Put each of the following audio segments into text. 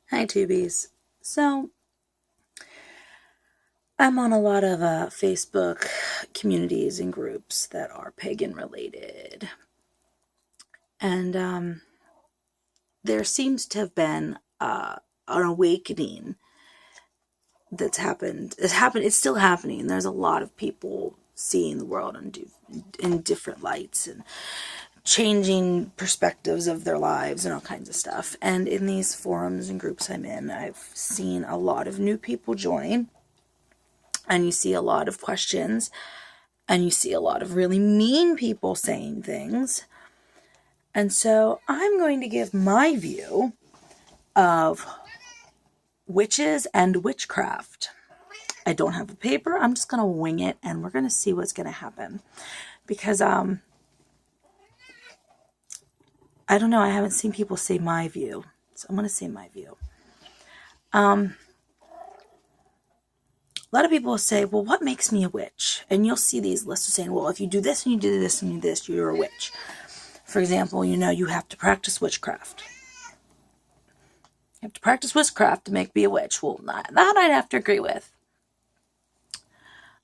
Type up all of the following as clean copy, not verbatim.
Hi, Tubies. So, I'm on a lot of Facebook communities and groups that are pagan related. And there seems to have been an awakening that's happened. It's still happening. There's a lot of people seeing the world in different lights and changing perspectives of their lives and all kinds of stuff. And in these forums and groups I'm in, I've seen a lot of new people join. And you see a lot of questions, and you see a lot of really mean people saying things. And so I'm going to give my view of witches and witchcraft. I don't have a paper. I'm just going to wing it, and we're going to see what's going to happen. Because, I don't know, I haven't seen people say my view. So I'm going to say my view. A lot of people will say, well, what makes me a witch? And you'll see these lists saying, well, if you do this and you do this and you do this, you're a witch. For example, you have to practice witchcraft. You have to practice witchcraft to be a witch. Well, that I'd have to agree with.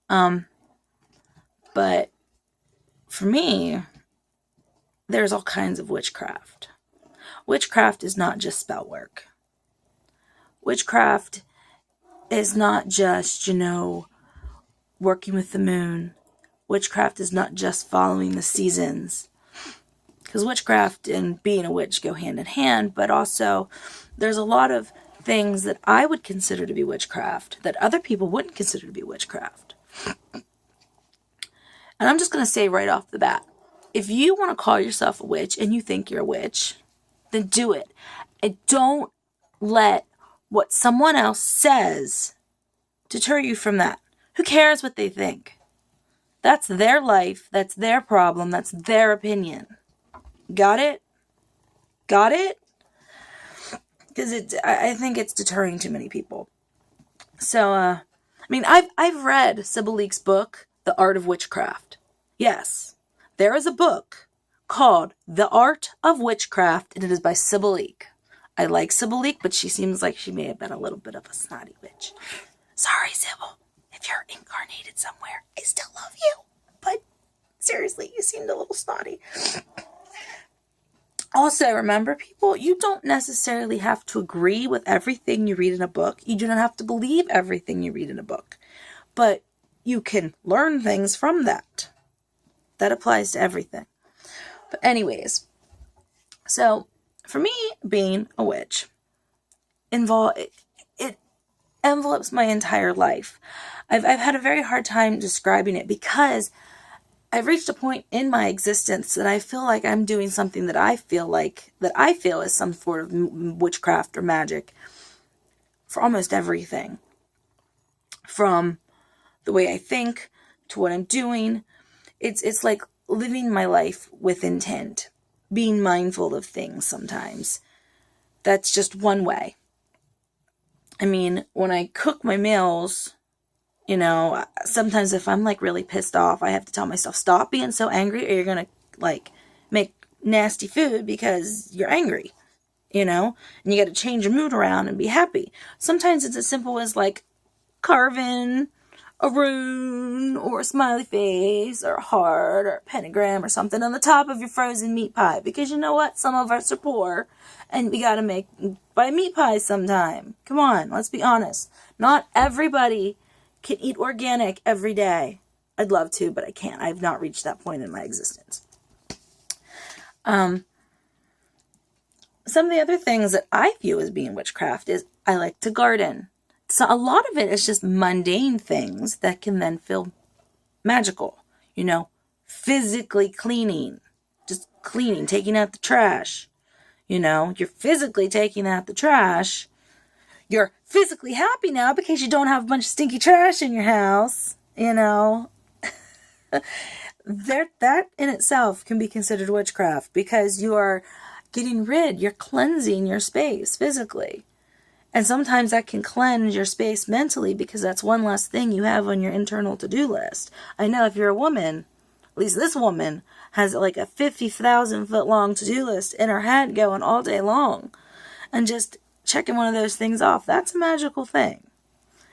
But for me, there's all kinds of witchcraft. Witchcraft is not just spell work. Witchcraft is not just, working with the moon. Witchcraft is not just following the seasons. Because witchcraft and being a witch go hand in hand, but also there's a lot of things that I would consider to be witchcraft that other people wouldn't consider to be witchcraft. And I'm just going to say right off the bat, if you want to call yourself a witch and you think you're a witch, then do it. And don't let what someone else says deter you from that. Who cares what they think? That's their life. That's their problem. That's their opinion. Got it? Got it? Because I think it's deterring too many people. So, I've read Sybil Leek's book, The Art of Witchcraft. Yes, there is a book called The Art of Witchcraft, and it is by Sybil Leek. I like Sybil Leek, but she seems like she may have been a little bit of a snotty witch. Sorry, Sybil. If you're incarnated somewhere, I still love you. But seriously, you seemed a little snotty. Also, remember, people, you don't necessarily have to agree with everything you read in a book. You do not have to believe everything you read in a book. But you can learn things from that. That applies to everything. But anyways, so for me, being a witch it envelopes my entire life. I've had a very hard time describing it because I've reached a point in my existence that I feel like I'm doing something that I feel is some sort of witchcraft or magic for almost everything. From the way I think to what I'm doing. It's like living my life with intent. Being mindful of things sometimes. That's just one way. When I cook my meals, sometimes if I'm really pissed off, I have to tell myself, stop being so angry or you're going to make nasty food because you're angry, and you got to change your mood around and be happy. Sometimes it's as simple as carving a rune or a smiley face or a heart or a pentagram or something on the top of your frozen meat pie. Because you know what? Some of us are poor and we got to buy meat pies sometime. Come on, let's be honest. Not everybody can eat organic every day. I'd love to, but I can't. I've not reached that point in my existence. Some of the other things that I view as being witchcraft is I like to garden. So a lot of it is just mundane things that can then feel magical. Physically cleaning. Just cleaning, taking out the trash. You're physically taking out the trash. You're physically happy now because you don't have a bunch of stinky trash in your house. That in itself can be considered witchcraft because you are you're cleansing your space physically. And sometimes that can cleanse your space mentally because that's one less thing you have on your internal to-do list. I know if you're a woman, at least this woman has a 50,000 foot long to-do list in her head going all day long. And just checking one of those things off. That's a magical thing.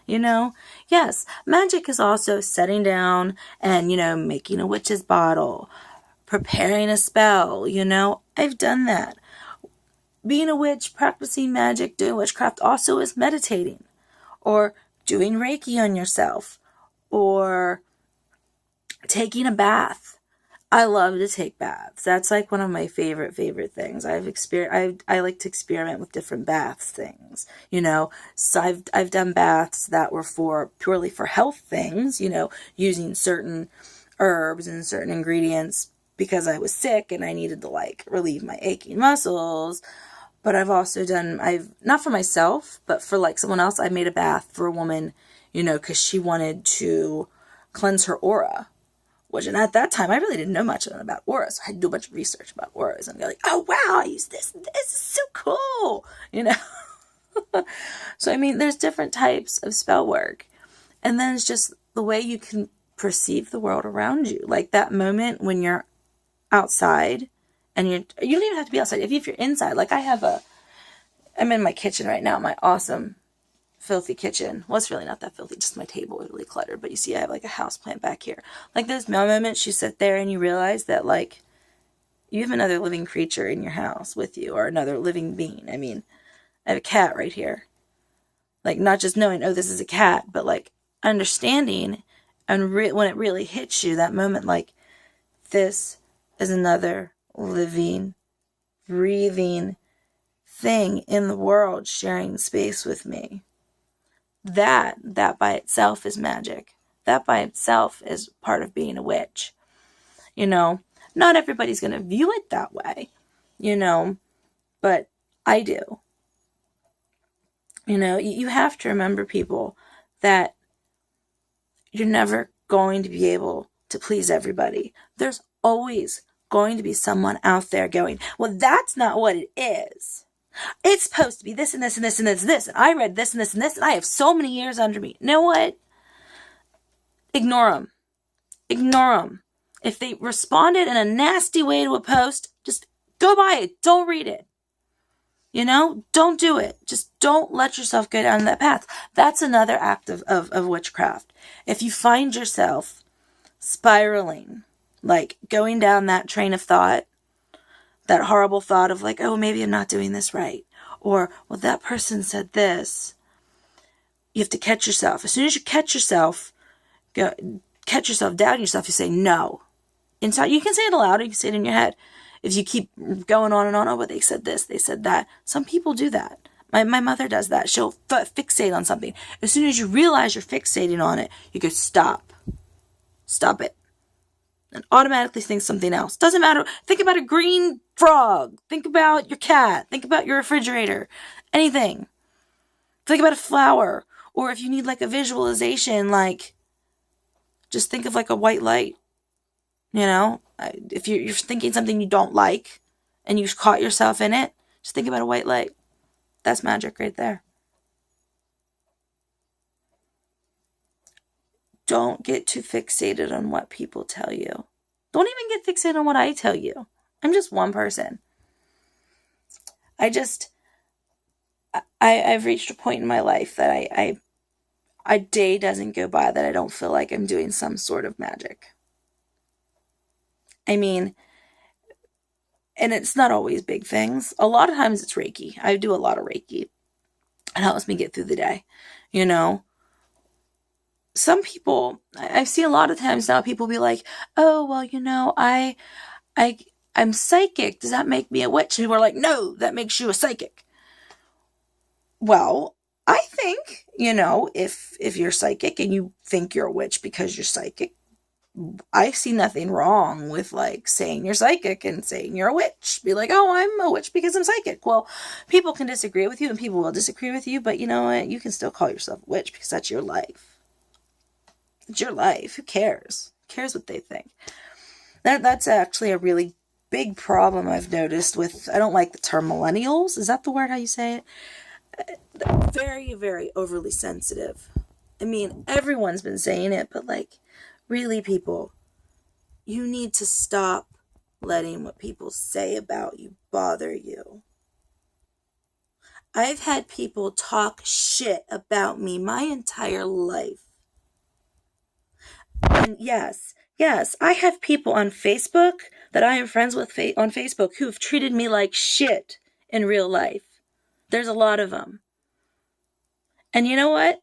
Yes, magic is also setting down and, making a witch's bottle, preparing a spell, I've done that. Being a witch, practicing magic, doing witchcraft also is meditating or doing Reiki on yourself or taking a bath. I love to take baths. That's like one of my favorite things. I like to experiment with different baths things, So I've done baths that were purely for health things, using certain herbs and certain ingredients because I was sick and I needed to relieve my aching muscles. But I've not for myself, but for someone else, I made a bath for a woman, because she wanted to cleanse her aura. And at that time, I really didn't know much about auras. So I had to do a bunch of research about auras and be like, oh, wow, I use this. This is so cool, So, there's different types of spell work. And then it's just the way you can perceive the world around you. Like that moment when you're outside and you don't even have to be outside. If you're inside, I'm in my kitchen right now, my awesome filthy kitchen. Well, it's really not that filthy, just my table is really cluttered, but you see I have a house plant back here. Those moments you sit there and you realize that you have another living creature in your house with you, or another living being. I have a cat right here. Not just knowing, oh, this is a cat, but understanding, and when it really hits you, that moment, this is another living, breathing thing in the world sharing space with me. That by itself is magic. That by itself is part of being a witch. Not everybody's going to view it that way, but I do. You have to remember, people, that you're never going to be able to please everybody. There's always going to be someone out there going, well, that's not what it is. It's supposed to be this and this and this and this and this. And I read this and this and this. And I have so many years under me. You know what? Ignore them. Ignore them. If they responded in a nasty way to a post, just go by it. Don't read it. Don't do it. Just don't let yourself go down that path. That's another act of witchcraft. If you find yourself spiraling, going down that train of thought, that horrible thought of oh, maybe I'm not doing this right. Or, well, that person said this. You have to catch yourself. As soon as you catch yourself doubting yourself, you say no. Inside, you can say it aloud, or you can say it in your head. If you keep going on and on, oh, but they said this, they said that. Some people do that. My mother does that. She'll fixate on something. As soon as you realize you're fixating on it, you go, stop. Stop it. And automatically think something else. Doesn't matter. Think about a green frog. Think about your cat. Think about your refrigerator. Anything. Think about a flower. Or if you need a visualization, just think of a white light. If you're thinking something you don't like and you caught yourself in it, just think about a white light. That's magic right there. Don't get too fixated on what people tell you. Don't even get fixated on what I tell you. I'm just one person. I've reached a point in my life that a day doesn't go by that I don't feel like I'm doing some sort of magic. And it's not always big things. A lot of times it's Reiki. I do a lot of Reiki. It helps me get through the day, Some people, I see a lot of times now, people be like, oh, well, I'm psychic. Does that make me a witch? And people are like, no, that makes you a psychic. Well, I think, if you're psychic and you think you're a witch because you're psychic, I see nothing wrong with saying you're psychic and saying you're a witch. Be like, oh, I'm a witch because I'm psychic. Well, people can disagree with you and people will disagree with you, but you know what? You can still call yourself a witch because that's your life. It's your life. Who cares? Who cares what they think? That's actually a really big problem I've noticed with, I don't like the term millennials. Is that the word, how you say it? They're very, very overly sensitive. Everyone's been saying it, but really, people, you need to stop letting what people say about you bother you. I've had people talk shit about me my entire life. And yes, I have people on Facebook that I am friends with on Facebook who've treated me like shit in real life. There's a lot of them. And you know what?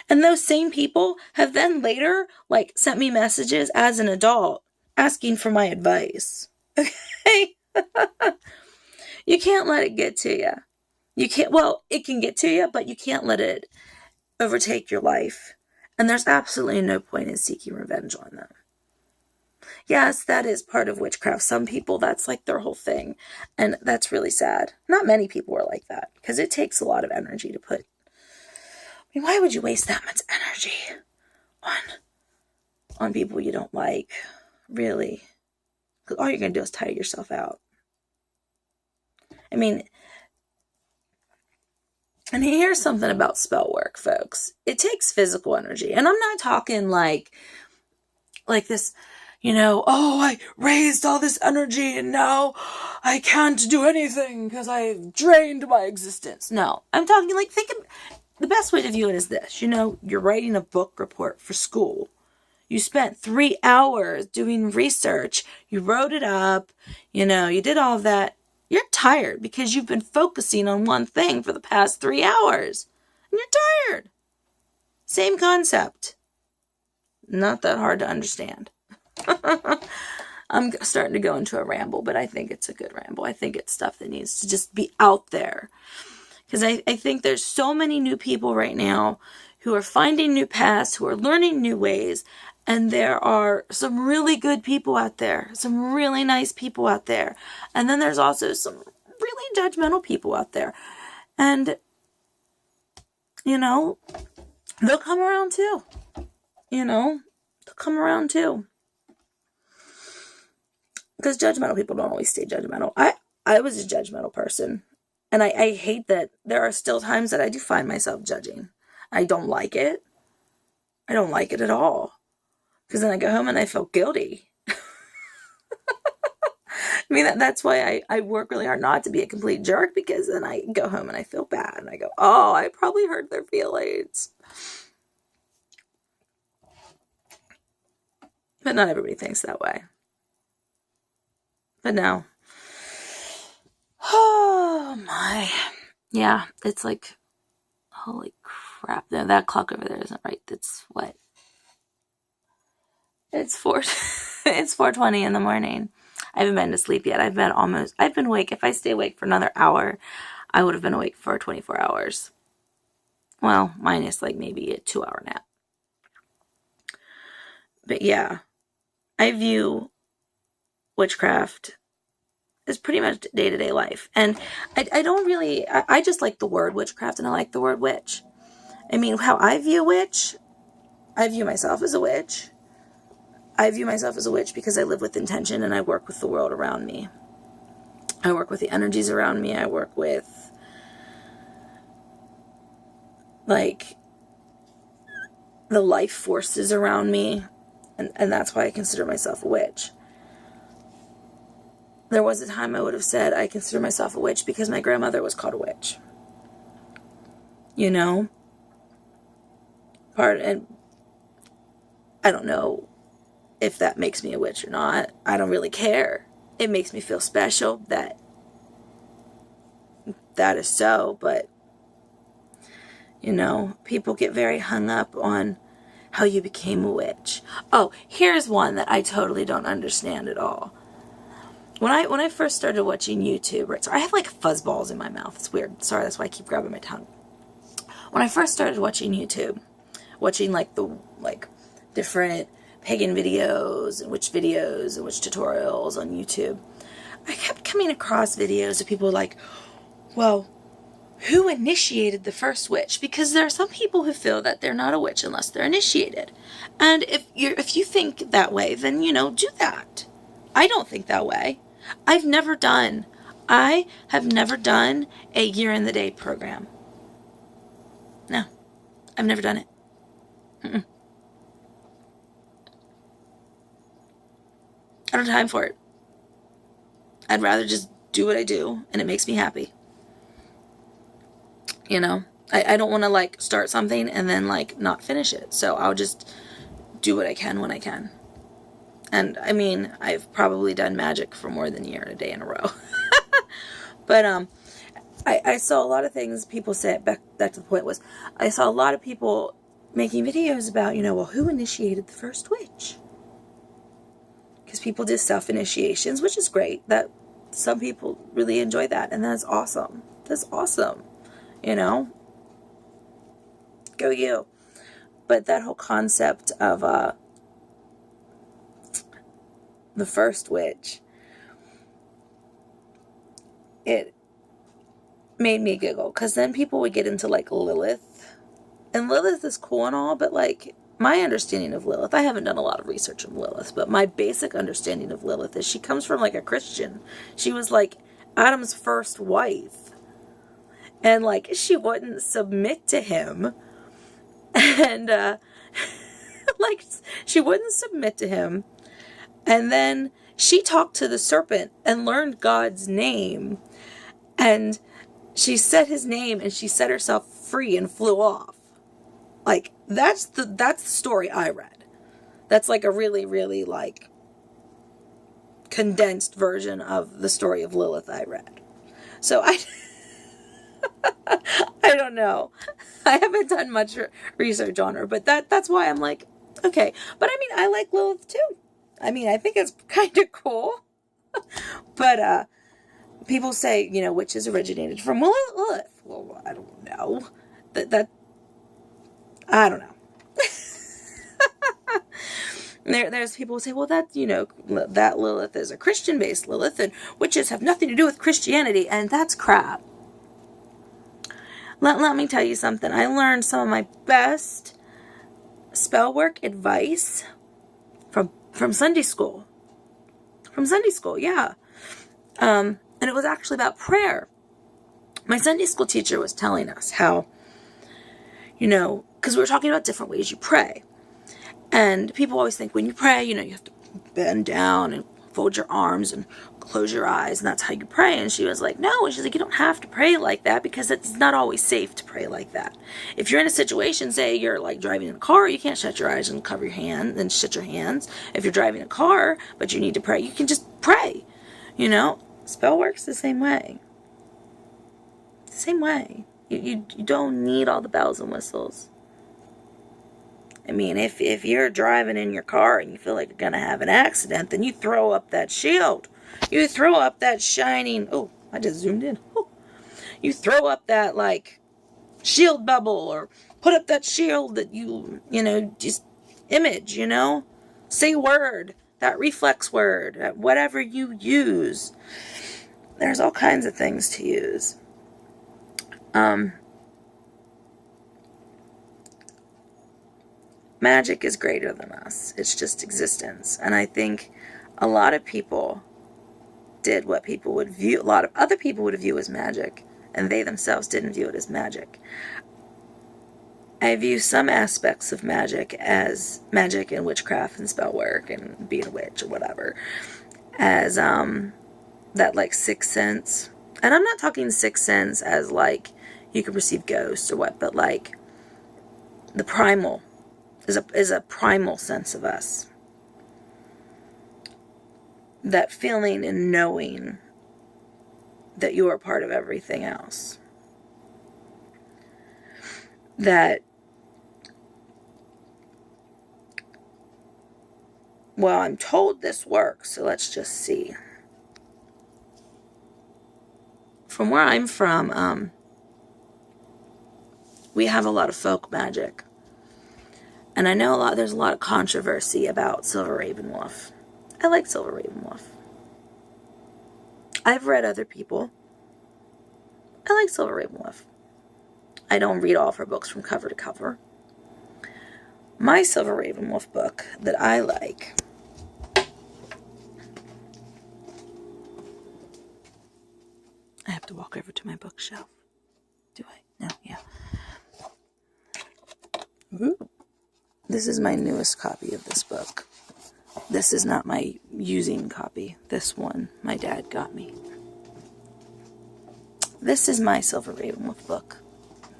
And those same people have then later, like, sent me messages as an adult asking for my advice. Okay? You can't let it get to you. You can't, well, it can get to you, but you can't let it overtake your life. And there's absolutely no point in seeking revenge on them. Yes, that is part of witchcraft. Some people, that's like their whole thing. And that's really sad. Not many people are like that, because it takes a lot of energy to put. I mean, why would you waste that much energy on people you don't like? Really? Because all you're going to do is tire yourself out. I mean, and here's something about spell work, folks. It takes physical energy. And I'm not talking like this, oh, I raised all this energy and now I can't do anything because I've drained my existence. No, I'm talking like, the best way to view it is this. You're writing a book report for school. You spent 3 hours doing research. You wrote it up. You did all of that. You're tired because you've been focusing on one thing for the past 3 hours. And you're tired. Same concept. Not that hard to understand. I'm starting to go into a ramble, but I think it's a good ramble. I think it's stuff that needs to just be out there. Because I think there's so many new people right now who are finding new paths, who are learning new ways. And there are some really good people out there, some really nice people out there. And then there's also some really judgmental people out there. And, they'll come around too. They'll come around too. Because judgmental people don't always stay judgmental. I was a judgmental person. And I hate that there are still times that I do find myself judging. I don't like it. I don't like it at all. Because then I go home and I feel guilty. I mean, that's why I work really hard not to be a complete jerk, because then I go home and I feel bad. And I go, oh, I probably hurt their feelings. But not everybody thinks that way. But no. Oh, my. Yeah, it's like, holy crap. No, that clock over there isn't right. It's what? It's 4:20 in the morning. I haven't been to sleep yet. I've been awake. If I stay awake for another hour, I would have been awake for 24 hours. Well, minus like maybe a 2-hour nap. But yeah, I view witchcraft as pretty much day-to-day life. And I don't really, I just like the word witchcraft, and I like the word witch. I mean, how I view witch, I view myself as a witch. I view myself as a witch because I live with intention and I work with the world around me. I work with the energies around me. I work with, like, the life forces around me. And that's why I consider myself a witch. There was a time I would have said I consider myself a witch because my grandmother was called a witch. And I don't know if that makes me a witch or not. I don't really care. It makes me feel special that is so, but people get very hung up on how you became a witch. Oh, here's one that I totally don't understand at all. When I first started watching YouTube, right, so I have like fuzzballs in my mouth. It's weird. Sorry, that's why I keep grabbing my tongue. When I first started watching YouTube, watching like different pagan videos and witch tutorials on YouTube, I kept coming across videos of people like, well, who initiated the first witch? Because there are some people who feel that they're not a witch unless they're initiated. And if you think that way, then, do that. I don't think that way. I have never done a year in the day program. No, I've never done it. Mm-mm. I don't have time for it. I'd rather just do what I do, and it makes me happy. You know, I don't want to like start something and then like not finish it. So I'll just do what I can when I can. And I mean, I've probably done magic for more than a year and a day in a row. But I saw a lot of things people said, back to the point was, I saw a lot of people making videos about, you know, well, who initiated the first witch? Because people did self-initiations, which is great. That some people really enjoy that, and that's awesome. That's awesome. You know? Go you. But that whole concept of the first witch, it made me giggle, because then people would get into like Lilith, and Lilith is cool and all, but like my understanding of Lilith, I haven't done a lot of research on Lilith, but my basic understanding of Lilith is she comes from like a Christian. She was like Adam's first wife, and like she wouldn't submit to him, and like she wouldn't submit to him, and then she talked to the serpent and learned God's name, and she said his name, and she set herself free and flew off. Like, that's the story I read. That's like a really, really like condensed version of the story of Lilith I read. So I don't know. I haven't done much research on her, but that's why I'm like, okay. But I mean, I like Lilith too. I mean, I think it's kind of cool. But people say, you know, witches originated from Lilith. Well, I don't know. That I don't know. There's people who say, well, that, you know, that Lilith is a Christian-based Lilith, and witches have nothing to do with Christianity, and that's crap. Let me tell you something. I learned some of my best spell work advice from Sunday school. From Sunday school, yeah. And it was actually about prayer. My Sunday school teacher was telling us how, you know, because we were talking about different ways you pray. And people always think when you pray, you know, you have to bend down and fold your arms and close your eyes, and that's how you pray. And she was like, no. And she's like, you don't have to pray like that, because it's not always safe to pray like that. If you're in a situation, say you're like driving in a car, you can't shut your eyes and cover your hand and shut your hands. If you're driving a car, but you need to pray, you can just pray. You know, spell works the same way. Same way. You don't need all the bells and whistles. I mean, if you're driving in your car and you feel like you're going to have an accident, then you throw up that shield. You throw up that shining... Oh, I just zoomed in. Oh. You throw up that, like, shield bubble, or put up that shield that you know, just image, you know? Say word, that reflex word, whatever you use. There's all kinds of things to use. Magic is greater than us. It's just existence. And I think a lot of people did what people would view, a lot of other people would view as magic, and they themselves didn't view it as magic. I view some aspects of magic as magic and witchcraft and spell work and being a witch or whatever, as that like sixth sense. And I'm not talking sixth sense as like you can perceive ghosts or what, but like the primal is a primal sense of us. That feeling and knowing that you are part of everything else. That, well, I'm told this works, so let's just see. From where I'm from, we have a lot of folk magic. And I know there's a lot of controversy about Silver Ravenwolf. I like Silver Ravenwolf. I've read other people. I like Silver Ravenwolf. I don't read all of her books from cover to cover. My Silver Ravenwolf book that I like I have to walk over to my bookshelf. Do I? No, yeah. Ooh. This is my newest copy of this book. This is not my using copy. This one my dad got me. This is my Silver Ravenwolf book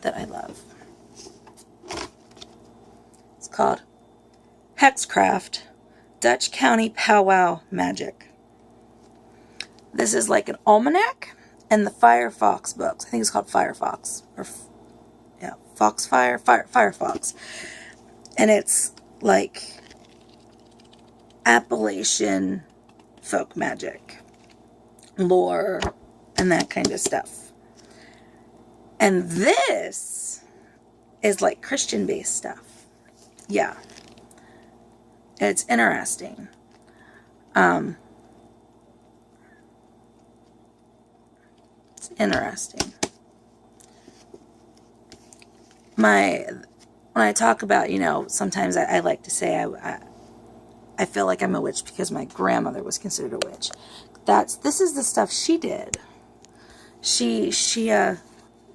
that I love. It's called Hexcraft, Dutch County Powwow Magic. This is like an almanac and the Firefox books. I think it's called Firefox. Or, yeah, Firefox. And it's like Appalachian folk magic, lore, and that kind of stuff. And this is like Christian-based stuff. Yeah. It's interesting. It's interesting. When I talk about, sometimes I like to say I feel like I'm a witch because my grandmother was considered a witch. This is the stuff she did. She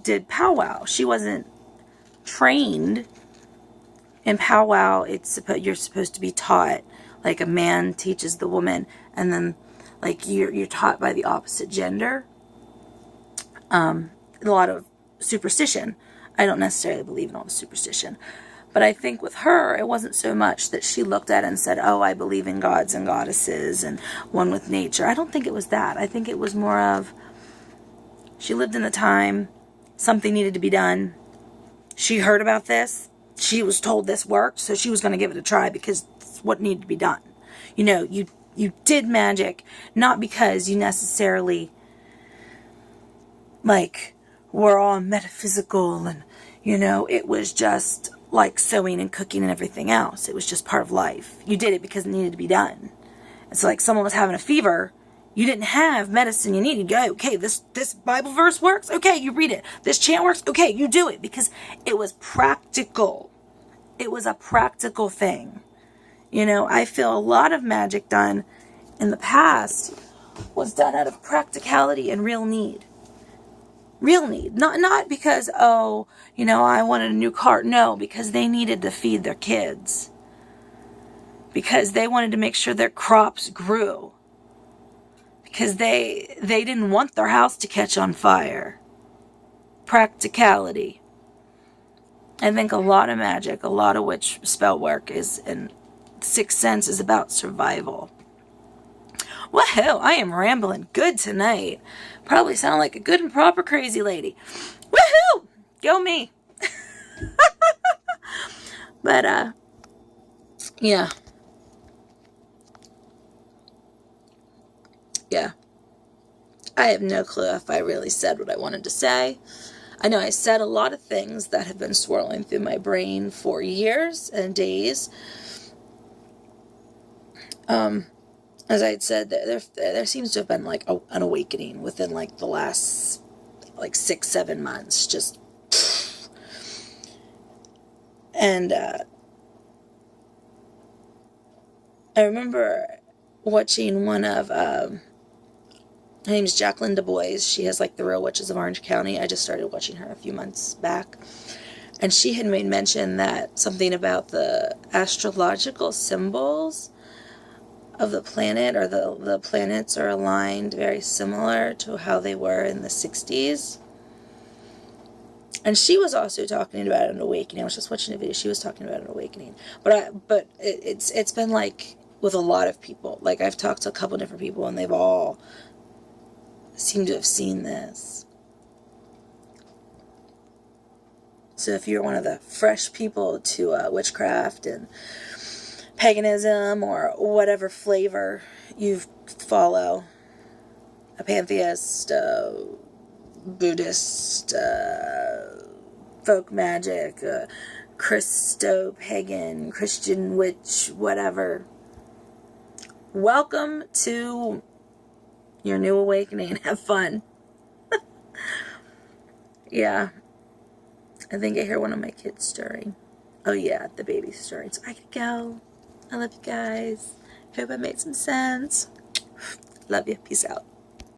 did powwow. She wasn't trained in powwow. You're supposed to be taught, like a man teaches the woman, and then like you're taught by the opposite gender. A lot of superstition. I don't necessarily believe in all the superstition. But I think with her, it wasn't so much that she looked at it and said, oh, I believe in gods and goddesses and one with nature. I don't think it was that. I think it was more of, she lived in the time, something needed to be done. She heard about this. She was told this worked, so she was going to give it a try because it's what needed to be done. You did magic, not because you necessarily, like, were all metaphysical and, it was just like sewing and cooking and everything else. It was just part of life. You did it because it needed to be done. It's like someone was having a fever. You didn't have medicine you needed. You go, okay, this Bible verse works. Okay, you read it. This chant works. Okay, you do it because it was practical. It was a practical thing. I feel a lot of magic done in the past was done out of practicality and real need. Real need. Not because, I wanted a new car. No, because they needed to feed their kids. Because they wanted to make sure their crops grew. Because they didn't want their house to catch on fire. Practicality. I think a lot of magic, a lot of witch spell work and Sixth Sense is about survival. Woohoo! I am rambling good tonight. Probably sound like a good and proper crazy lady. Woohoo! Go me! But, yeah. Yeah. I have no clue if I really said what I wanted to say. I know I said a lot of things that have been swirling through my brain for years and days. As I had said, there seems to have been like an awakening within like the last like 6-7 months. Just, and I remember watching one of her name's Jacqueline Du Bois. She has like The Real Witches of Orange County. I just started watching her a few months back, and she had made mention that something about the astrological symbols of the planet, or the planets are aligned very similar to how they were in the 60s. And she was also talking about an awakening. I was just watching a video. She was talking about an awakening. But it's been like with a lot of people. Like I've talked to a couple different people and they've all seemed to have seen this. So if you're one of the fresh people to witchcraft and paganism or whatever flavor you follow, a pantheist, Buddhist, folk magic, Christo-pagan, Christian witch, whatever, welcome to your new awakening. Have fun. Yeah. I think I hear one of my kids stirring. Oh yeah, the baby's stirring. So I gotta go. I love you guys. Hope I made some sense. Love you. Peace out.